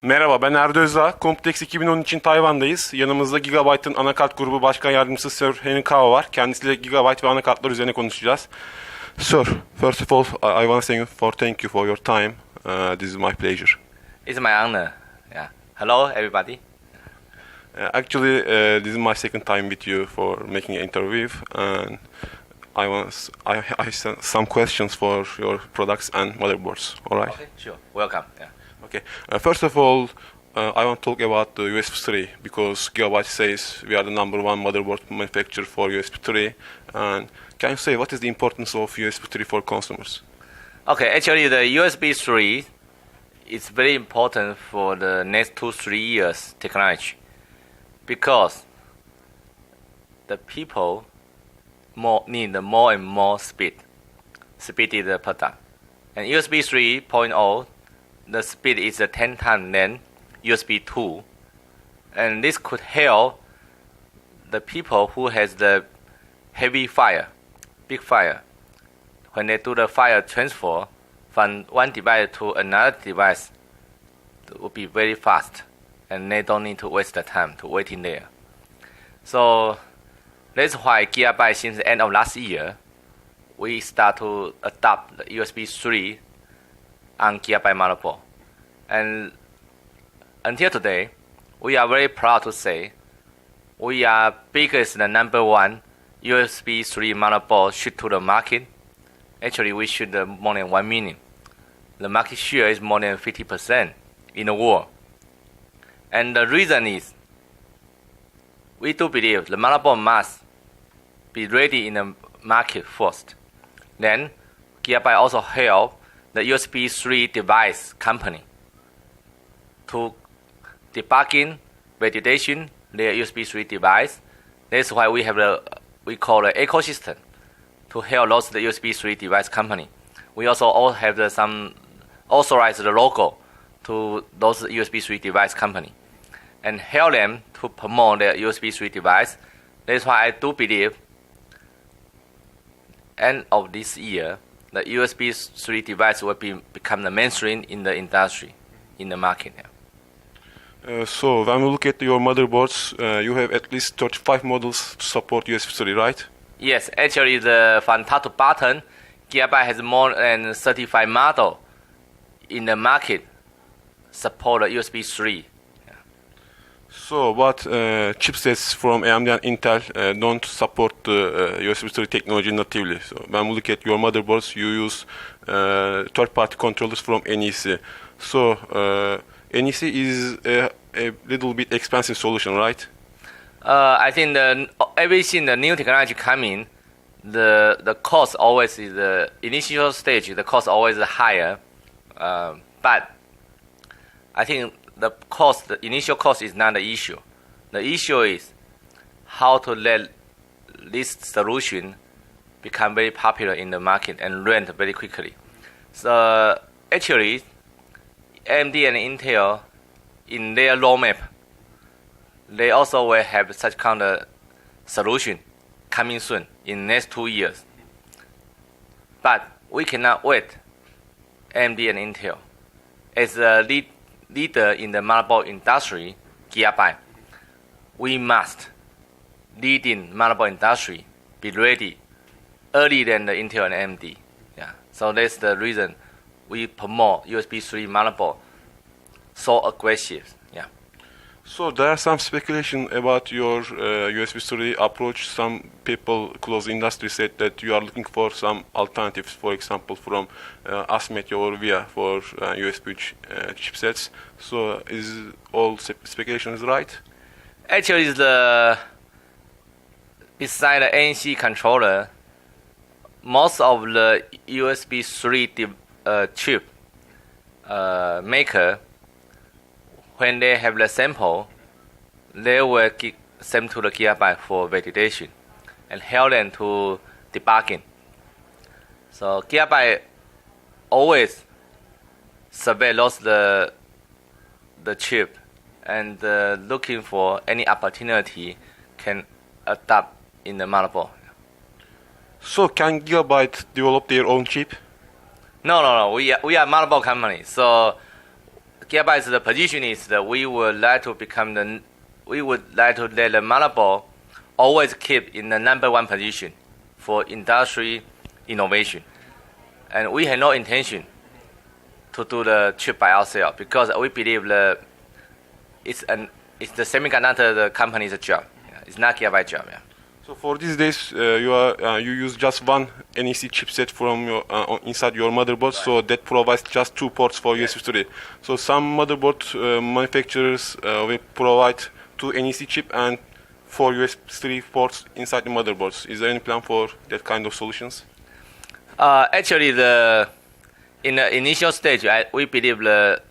Merhaba, ben Erdo Özağ. Computex 2010 için Tayvan'dayız. Yanımızda Gigabyte'ın anakart grubu başkan yardımcısı Sir Henry Kao var. Kendisiyle Gigabyte ve anakartlar üzerine konuşacağız. Sir, first of all, I want to thank you for your time. This is my pleasure. It's my honor. Yeah. Hello, everybody. Actually, this is my second time with you for making an interview, and I sent some questions for your products and motherboards. All right. Okay, sure. Welcome. Yeah. Okay. First of all, I want to talk about the USB 3 because Gigabyte says we are the number one motherboard manufacturer for USB 3. And can you say what is the importance of USB 3 for consumers? Okay, actually, the USB 3 is very important for the next 2-3 years technology because the people need more and more speed. Speed is the product. And USB 3.0, the speed is 10 times than USB 2. And this could help the people who has the heavy file, big file. When they do the file transfer from one device to another device, it will be very fast. And they don't need to waste the time to waiting there. So that's why Gigabyte, since the end of last year, we start to adopt the USB 3 on Gigabyte motherboard. And until today, we are very proud to say we are biggest the number one USB 3 motherboard shipped to the market. Actually, we shipped more than 1 million. The market share is more than 50% in the world. And the reason is, we do believe the motherboard must be ready in the market first. Then, Gigabyte also help the USB 3 device company to debugging, validation their USB 3 device. That's why we have we call the ecosystem to help those the USB 3 device company. We also all have some authorized logo to those USB 3 device company and help them to promote their USB 3 device. That's why I do believe end of this year, the USB 3 device will become the mainstream in the industry, in the market. So when we look at your motherboards, you have at least 35 models to support USB 3, right? Yes, actually, from top to bottom, Gigabyte has more than 35 models in the market support USB 3. So what chipsets from AMD and Intel don't support the USB 3 technology natively? So when we look at your motherboards, you use third-party controllers from NEC. So NEC is a little bit expensive solution, right? I think everything the new technology coming, the cost always is the initial stage. The cost always is higher, but I think the initial cost is not the issue. The issue is how to let this solution become very popular in the market and rent very quickly. So actually, AMD and Intel, in their roadmap, they also will have such kind of solution coming soon in next 2 years. But we cannot wait AMD and Intel. As a leader in the motherboard industry, Gigabyte, we must lead in motherboard industry, be ready earlier than the Intel and AMD. Yeah. So that's the reason we promote USB 3 motherboard so aggressive. Yeah. So there are some speculation about your USB 3 approach. Some people close the industry said that you are looking for some alternatives, for example, from ASMET or VIA for USB chipsets. So is all speculation is right? Actually, beside the ANC controller, most of the USB 3 chip maker, when they have the sample, they will send to the Gigabyte for validation and help them to debugging. So Gigabyte always survey the chip and looking for any opportunity can adapt in the motherboard. So can Gigabyte develop their own chip? No. We are motherboard company. So Gigabyte's the position is that we would like to let the motherboard always keep in the number one position for industry innovation, and we have no intention to do the chip by ourselves because we believe that it's the semiconductor company's job. Yeah. It's not Gigabyte job. Yeah. So for these days, you use just one NEC chipset from your inside your motherboard, so that provides just two ports for USB 3. So some motherboard manufacturers will provide two NEC chip and four USB 3 ports inside the motherboards. Is there any plan for that kind of solutions? Actually, in the initial stage, we believe the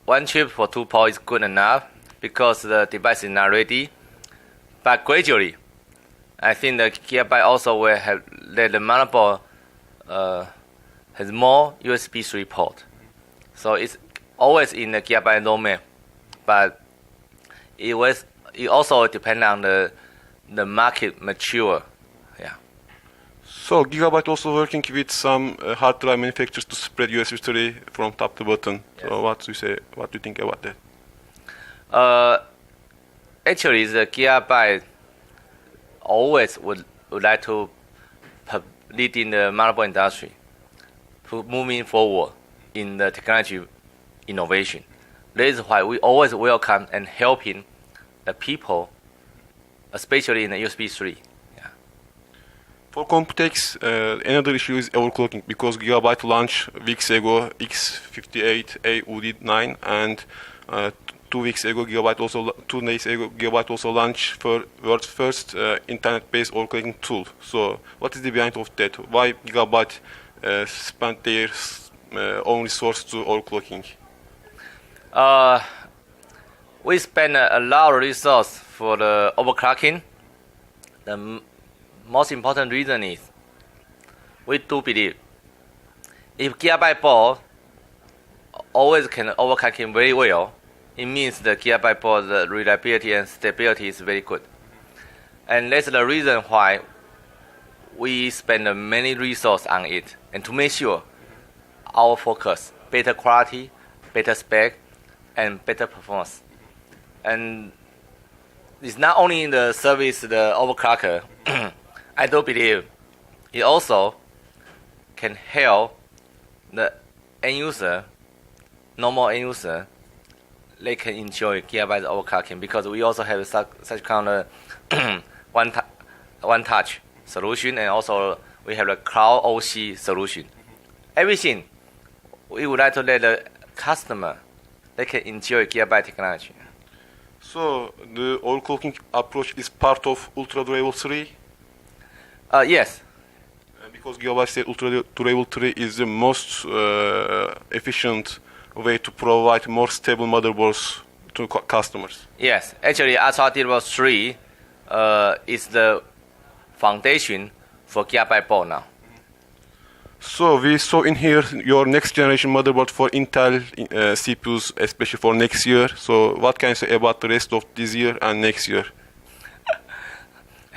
one chip for two ports is good enough because the device is not ready. But gradually, I think the Gigabyte also will have let the motherboard has more USB 3 port. So it's always in the Gigabyte roadmap, but it also depends on the market mature. Yeah. So Gigabyte also working with some hard drive manufacturers to spread USB 3 from top to bottom. Yes. So what do you say? What do you think about that? Actually, the Gigabyte always would like to lead in the motherboard industry, to moving forward in the technology innovation. That is why we always welcome and helping the people, especially in the USB 3. Yeah. For Computex, another issue is overclocking because Gigabyte launched weeks ago X58A UD9 and 2 days ago Gigabyte also launched for world's first internet-based overclocking tool. So what is the behind of that? Why Gigabyte spent their own resource to overclocking? We spend a lot of resource for the overclocking. The most important reason is we do believe if Gigabyte board always can overclocking very well, it means the Gigabyte board the reliability and stability is very good. And that's the reason why we spend many resources on it, and to make sure our focus, better quality, better spec, and better performance. And it's not only in the service, the overclocker, I do believe it also can help the end user, normal end user, they can enjoy Gigabyte overclocking because we also have such kind of one-touch solution, and also we have the cloud OC solution. Everything we would like to let the customer they can enjoy Gigabyte technology. So the overclocking approach is part of Ultra Durable 3? Yes. Because Gigabyte said Ultra Durable 3 is the most efficient way to provide more stable motherboards to customers. Yes, actually Ultra Durable 3 is the foundation for Gigabyte board now. So we saw in here your next generation motherboard for Intel CPUs, especially for next year. So what can you say about the rest of this year and next year?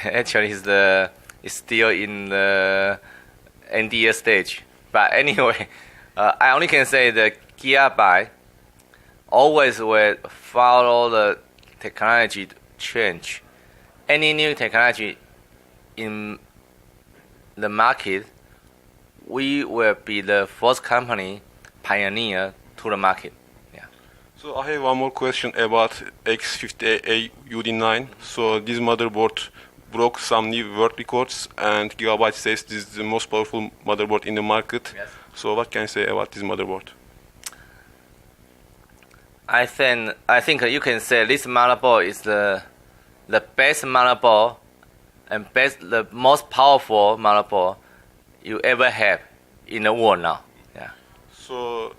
Actually, it's still in the NDA stage. But anyway, I only can say that Gigabyte always will follow the technology change. Any new technology in the market, we will be the first company pioneer to the market. Yeah. So I have one more question about X58A UD9. So this motherboard broke some new world records, and Gigabyte says this is the most powerful motherboard in the market. Yes. So what can you say about this motherboard? I think you can say this motherboard is the best motherboard and the most powerful motherboard you ever have in the world now. Yeah. So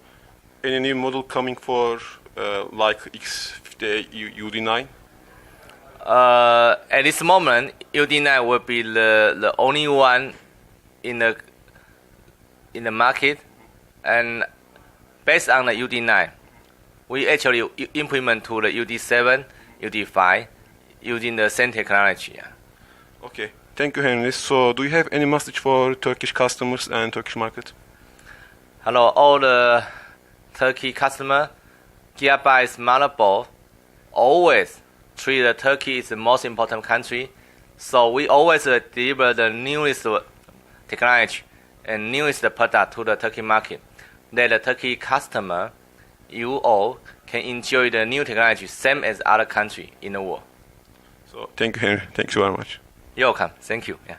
any new model coming for like X58 UD9? At this moment, UD9 will be the only one in the market, and based on the UD9, we actually implement to the UD7, UD5 using the same technology. Yeah. Okay, thank you, Henry. So, do you have any message for Turkish customers and Turkish market? Hello, all the Turkey customer. Gigabyte's motherboard always treat the Turkey is the most important country, so we always deliver the newest technology and newest product to the Turkey market. That the Turkey customer, you all can enjoy the new technology same as other country in the world. So thank you, Henry. Thanks very much. You're welcome. Thank you. Yeah.